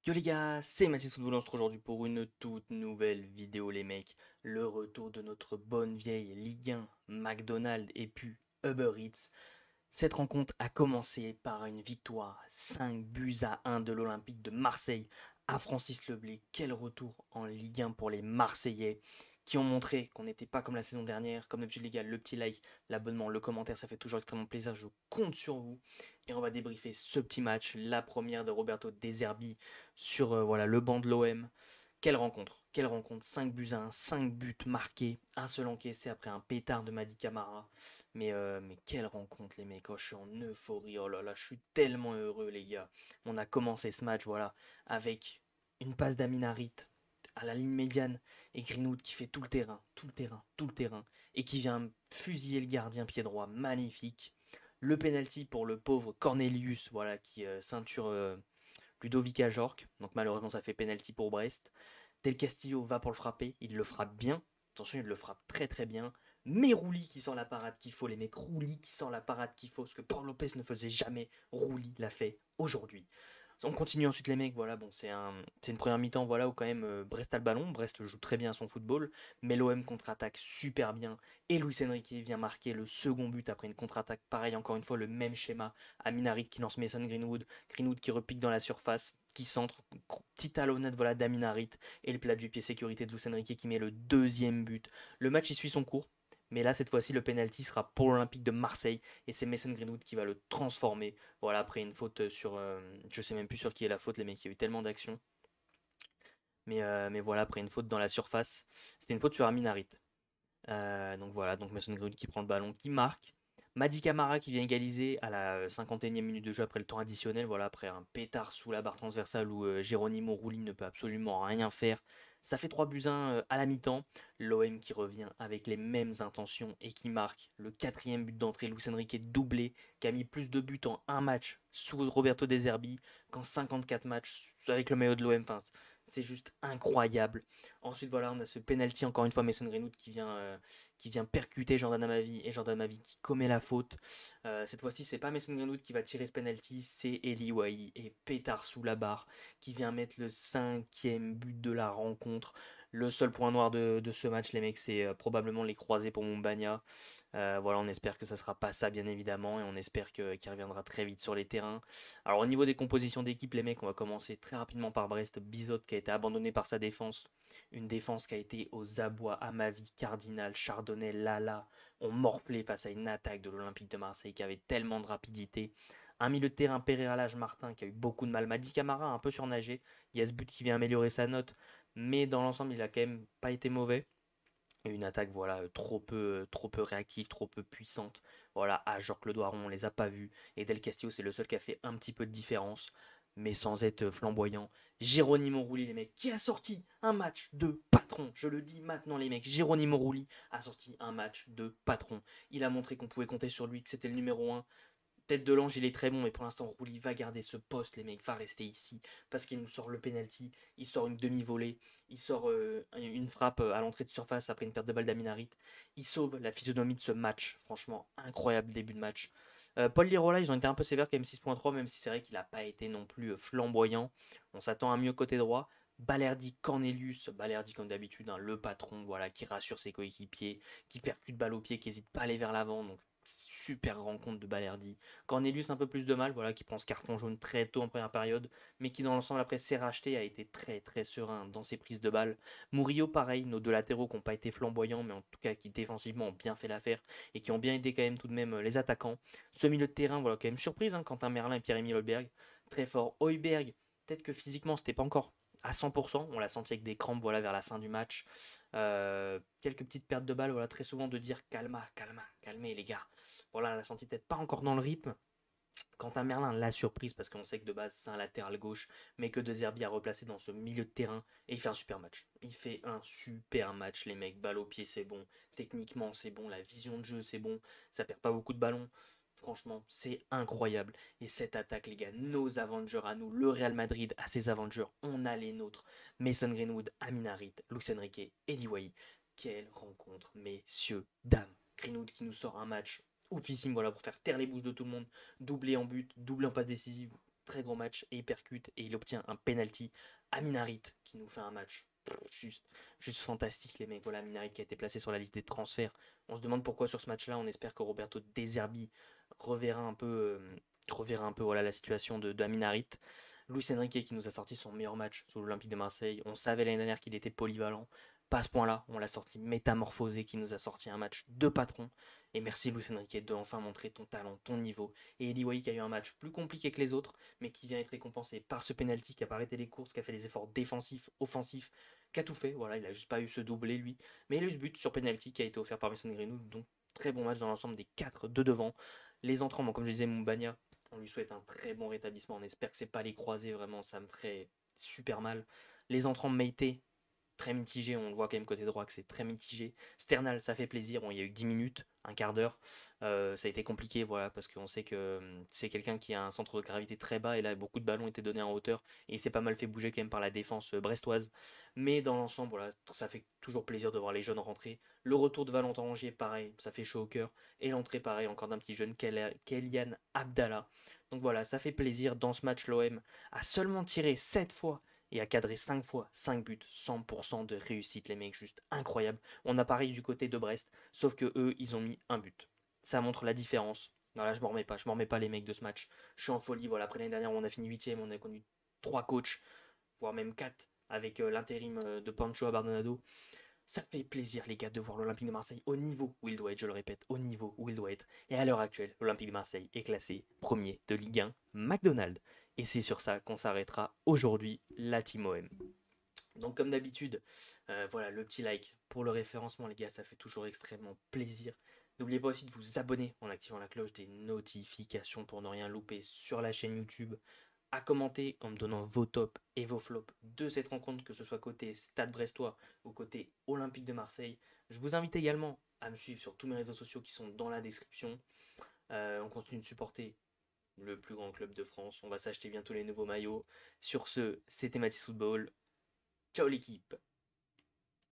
Yo les gars, c'est Mathis Football, on se retrouve aujourd'hui pour une toute nouvelle vidéo les mecs. Le retour de notre bonne vieille Ligue 1, McDonald's et puis Uber Eats. Cette rencontre a commencé par une victoire 5 buts à 1 de l'Olympique de Marseille à Francis Leblé. Quel retour en Ligue 1 pour les Marseillais qui ont montré qu'on n'était pas comme la saison dernière. Comme d'habitude les gars, le petit like, l'abonnement, le commentaire, ça fait toujours extrêmement plaisir. Je compte sur vous. Et on va débriefer ce petit match, la première de Roberto De Zerbi sur voilà, le banc de l'OM. Quelle rencontre, 5 buts à 1, 5 buts marqués, un seul encaissé après un pétard de Madi Camara. Mais quelle rencontre les mecs, oh, je suis en euphorie, oh là là, je suis tellement heureux les gars. On a commencé ce match, voilà, avec une passe d'Aminarit à la ligne médiane et Greenwood qui fait tout le terrain, tout le terrain, tout le terrain et qui vient fusiller le gardien pied droit, magnifique. Le penalty pour le pauvre Cornelius, voilà, qui ceinture Ludovic Ajorc, donc malheureusement ça fait penalty pour Brest. Del Castillo va pour le frapper, il le frappe bien, attention il le frappe très très bien, mais Rouli qui sort la parade qu'il faut les mecs, Rouli qui sort la parade qu'il faut, ce que Paul Lopez ne faisait jamais, Rouli l'a fait aujourd'hui. On continue ensuite les mecs, voilà, bon c'est une première mi-temps voilà où quand même Brest a le ballon, Brest joue très bien son football, mais l'OM contre-attaque super bien et Luis Enrique vient marquer le second but après une contre-attaque, pareil encore une fois le même schéma, Aminarit qui lance Mason Greenwood, Greenwood qui repique dans la surface, qui centre, petit talonnade voilà d'Aminarit et le plat du pied sécurité de Luis Enrique qui met le deuxième but. Le match il suit son cours, mais là cette fois-ci le penalty sera pour l'Olympique de Marseille et c'est Mason Greenwood qui va le transformer voilà, après une faute sur. Je sais même plus sur qui est la faute, les mecs, il y a eu tellement d'actions. Mais voilà, après une faute dans la surface. C'était une faute sur Aminarit. Donc voilà, donc Mason Greenwood qui prend le ballon, qui marque. Madi Camara qui vient égaliser à la 51e minute de jeu après le temps additionnel. Voilà, après un pétard sous la barre transversale où Geronimo Rulli ne peut absolument rien faire. Ça fait 3 buts 1 à la mi-temps. L'OM qui revient avec les mêmes intentions et qui marque le quatrième but d'entrée. Luis Enrique doublé, qui a mis plus de buts en un match sous Roberto De Zerbi qu'en 54 matchs avec le maillot de l'OM. Enfin, c'est juste incroyable. Ensuite, voilà, on a ce penalty encore une fois Mason Greenwood qui vient percuter Jordan Amavi et Jordan Amavi qui commet la faute. Cette fois-ci, c'est pas Mason Greenwood qui va tirer ce penalty, c'est Eli Wahi et pétard sous la barre qui vient mettre le cinquième but de la rencontre. Le seul point noir de ce match, les mecs, c'est probablement les croisés pour Mombagna. Voilà, on espère que ça sera pas ça, bien évidemment, et on espère qu'il reviendra très vite sur les terrains. Alors, au niveau des compositions d'équipe, les mecs, on va commencer très rapidement par Brest. Bizot qui a été abandonné par sa défense. Une défense qui a été aux abois, Amavi, Cardinal, Chardonnay, Lala ont morflé face à une attaque de l'Olympique de Marseille qui avait tellement de rapidité. Un milieu de terrain, Pereira Lage Martin, qui a eu beaucoup de mal. Madi Camara a un peu surnagé. Il y a ce but qui vient améliorer sa note. Mais dans l'ensemble, il a quand même pas été mauvais. Et une attaque voilà trop peu réactive, trop peu puissante. Voilà, à Jorque Le Doiron, on les a pas vus. Et Del Castillo, c'est le seul qui a fait un petit peu de différence, mais sans être flamboyant. Geronimo Rulli, les mecs, qui a sorti un match de patron. Je le dis maintenant, les mecs. Geronimo Rulli a sorti un match de patron. Il a montré qu'on pouvait compter sur lui, que c'était le numéro un. Tête de l'ange, il est très bon, mais pour l'instant, Rouli va garder ce poste, les mecs, va rester ici, parce qu'il nous sort le penalty, il sort une demi-volée, il sort une frappe à l'entrée de surface après une perte de balle d'Aminarit. Il sauve la physionomie de ce match, franchement, incroyable début de match. Paul Lirola, ils ont été un peu sévères quand même 6.3, même si c'est vrai qu'il n'a pas été non plus flamboyant. On s'attend à mieux côté droit. Balerdi, Cornelius, Balerdi comme d'habitude, hein, le patron, voilà, qui rassure ses coéquipiers, qui percute balle au pied, qui n'hésite pas à aller vers l'avant, donc super rencontre de Balerdi. Cornelius un peu plus de mal, voilà, qui prend ce carton jaune très tôt en première période, mais qui dans l'ensemble après s'est racheté, a été très très serein dans ses prises de balles. Murillo pareil, nos deux latéraux qui n'ont pas été flamboyants, mais en tout cas qui défensivement ont bien fait l'affaire et qui ont bien aidé quand même tout de même les attaquants. Ce milieu de terrain, voilà, quand même surprise, hein, Quentin Merlin et Pierre-Emile Holberg, très fort. Højbjerg, peut-être que physiquement c'était pas encore à 100%, on l'a senti avec des crampes voilà, vers la fin du match. Quelques petites pertes de balles, voilà, très souvent de dire calmez les gars. Voilà, on l'a senti peut-être pas encore dans le rythme. Quentin Merlin l'a surprise parce qu'on sait que de base c'est un latéral gauche, mais que De Zerbi a replacé dans ce milieu de terrain et il fait un super match. Il fait un super match, les mecs. Balle au pied, c'est bon. Techniquement, c'est bon. La vision de jeu, c'est bon. Ça perd pas beaucoup de ballons. Franchement, c'est incroyable. Et cette attaque, les gars, nos Avengers à nous, le Real Madrid a ses Avengers, on a les nôtres. Mason Greenwood, Amin Harit, Luis Enrique, Eddie Way. Quelle rencontre, messieurs, dames. Greenwood qui nous sort un match oufissime voilà, pour faire taire les bouches de tout le monde. Doublé en but, doublé en passe décisive. très gros match et il percute et il obtient un penalty à Minarit qui nous fait un match juste fantastique les mecs. Voilà, Minarit qui a été placé sur la liste des transferts. On se demande pourquoi sur ce match-là, on espère que Roberto De Zerbi reverra un peu, voilà, la situation de Minarit. Luis Enrique qui nous a sorti son meilleur match sous l'Olympique de Marseille. On savait l'année dernière qu'il était polyvalent. Pas à ce point-là, on l'a sorti métamorphosé, qui nous a sorti un match de patron. Et merci Luis Enrique de enfin montrer ton talent, ton niveau. Et Eli Wahi qui a eu un match plus compliqué que les autres, mais qui vient être récompensé par ce penalty, qui a pas arrêté les courses, qui a fait des efforts défensifs, offensifs, qui a tout fait. Voilà, il a juste pas eu ce doublé lui. Mais il a eu ce but sur penalty qui a été offert par Mason Greenwood. Donc très bon match dans l'ensemble des 4 de devant. Les entrants, bon, comme je disais, Moumbagna, on lui souhaite un très bon rétablissement. On espère que c'est pas les croisés, vraiment, ça me ferait super mal. Les entrants Meite, très mitigé, on le voit quand même côté droit que c'est très mitigé. Sternal, ça fait plaisir, bon, il y a eu que 10 minutes, un quart d'heure, ça a été compliqué, voilà, parce qu'on sait que c'est quelqu'un qui a un centre de gravité très bas, et là, beaucoup de ballons étaient donnés en hauteur, et il s'est pas mal fait bouger quand même par la défense brestoise. Mais dans l'ensemble, voilà, ça fait toujours plaisir de voir les jeunes rentrer. Le retour de Valentin Rongier, pareil, ça fait chaud au cœur, et l'entrée, pareil, encore d'un petit jeune, Kélian Abdallah. Donc voilà, ça fait plaisir. Dans ce match, l'OM a seulement tiré 7 fois et a cadré 5 fois, 5 buts, 100% de réussite, les mecs, juste incroyable. On a pareil du côté de Brest, sauf que eux, ils ont mis un but. Ça montre la différence. Voilà, je m'en remets pas les mecs de ce match. Je suis en folie, voilà, après l'année dernière, on a fini 8ème, on a connu 3 coachs, voire même 4, avec l'intérim de Pancho Abardonado. Ça fait plaisir, les gars, de voir l'Olympique de Marseille au niveau où il doit être, je le répète, au niveau où il doit être. Et à l'heure actuelle, l'Olympique de Marseille est classé premier de Ligue 1 McDonald's. Et c'est sur ça qu'on s'arrêtera aujourd'hui, la Team OM. Donc comme d'habitude, voilà, le petit like pour le référencement, les gars, ça fait toujours extrêmement plaisir. N'oubliez pas aussi de vous abonner en activant la cloche des notifications pour ne rien louper sur la chaîne YouTube, à commenter en me donnant vos tops et vos flops de cette rencontre, que ce soit côté Stade Brestois ou côté Olympique de Marseille. Je vous invite également à me suivre sur tous mes réseaux sociaux qui sont dans la description. On continue de supporter le plus grand club de France. On va s'acheter bientôt les nouveaux maillots. Sur ce, c'était Mathis Football. Ciao l'équipe!